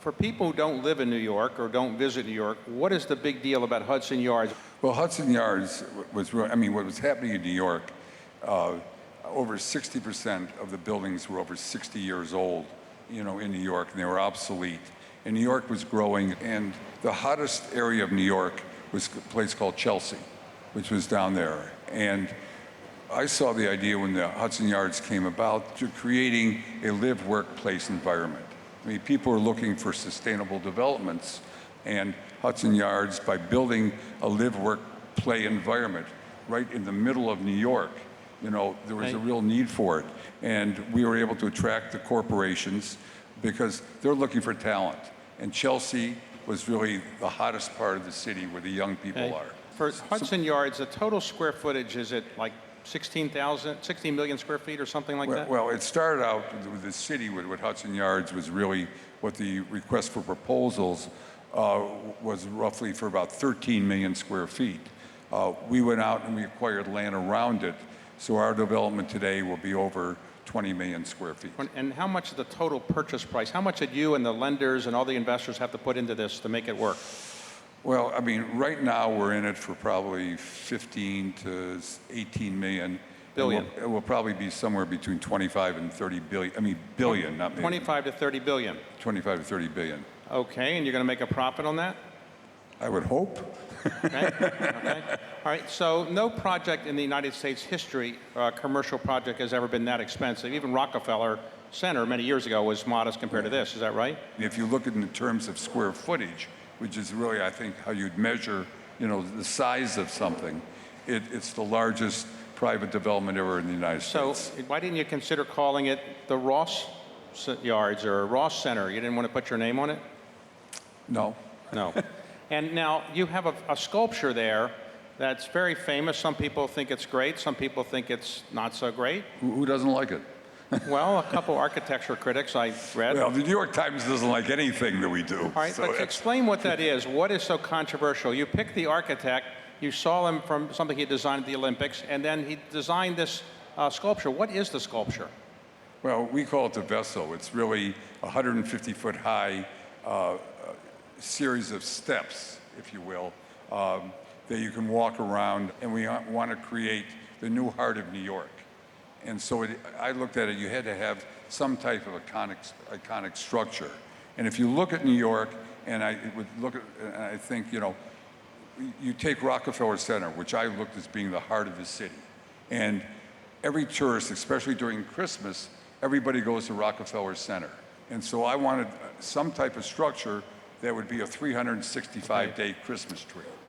For people who don't live in New York or don't visit New York, what is the big deal about Hudson Yards? Well, Hudson Yards was really, I mean, what was happening in New York, over 60% of the buildings were over 60 years old, in New York, and they were obsolete. And New York was growing, and the hottest area of New York was a place called Chelsea, which was down there. And I saw the idea when the Hudson Yards came about to creating a live-work-place environment. I mean, people are looking for sustainable developments, and Hudson Yards, by building a live-work-play environment right in the middle of New York, there was a real need for it. And we were able to attract the corporations because they're looking for talent. And Chelsea was really the hottest part of the city where the young people are. For Hudson Yards, the total square footage, is it like 16 million square feet or something like that? Well, it started out with the city with Hudson Yards was really what the request for proposals was roughly for about 13 million square feet. We went out and we acquired land around it, so our development today will be over 20 million square feet. And how much is the total purchase price? How much did you and the lenders and all the investors have to put into this to make it work? Well, I mean, right now we're in it for probably 15 to 18 million. Billion. It will probably be somewhere between 25 and 30 billion. I mean, billion, not million. 25 to 30 billion. 25 to 30 billion. Okay, and you're going to make a profit on that? I would hope. Okay. All right, so no project in the United States history, commercial project, has ever been that expensive. Even Rockefeller Center many years ago was modest compared to this. Is that right? If you look at it in terms of square footage, which is really, I think, how you'd measure, the size of something, it's the largest private development ever in the United States. So why didn't you consider calling it the Ross Yards or Ross Center? You didn't want to put your name on it? No. No. And now you have a sculpture there that's very famous. Some people think it's great. Some people think it's not so great. Who doesn't like it? Well, a couple architecture critics I read. Well, the New York Times doesn't like anything that we do. All right, so but explain what that is. What is so controversial? You picked the architect. You saw him from something he designed at the Olympics, and then he designed this sculpture. What is the sculpture? Well, we call it the vessel. It's really a 150-foot high series of steps, if you will, that you can walk around, and we want to create the new heart of New York. And so I looked at it, you had to have some type of iconic structure. And if you look at New York, and I would look at, and I think, you take Rockefeller Center, which I looked as being the heart of the city. And every tourist, especially during Christmas, everybody goes to Rockefeller Center. And so I wanted some type of structure that would be a 365-day Christmas tree.